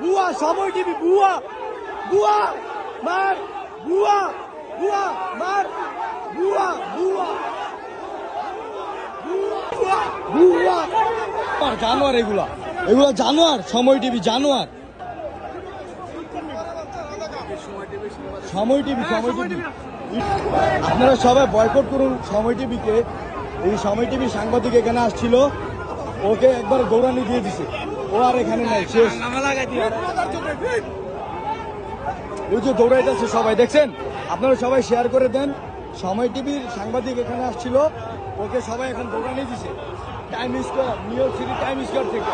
বুয়া সময় টিভি বুয়া বুয়া মার বুয়া বুয়া মার বুয়া বুয়া বুয়া জানোয়ার এগুলা এগুলা জানোয়ার সময় টিভি জানোয়ার সময় টিভি আপনারা সবাই বয়কট করুন সময় টিভিকে। এই সময় টিভি সাংবাদিক এখানে আসছিল, ওকে একবার দৌড়ানি দিয়ে দিছে, ও আর এখানে নাই, শেষ। ওই যে দৌড়াইতেছে সবাই দেখছেন, আপনারা সবাই শেয়ার করে দেন। সময় টিভির সাংবাদিক এখানে আসছিল, ওকে সবাই এখন দৌড়ানি দিছে time square, new York city time square থেকে।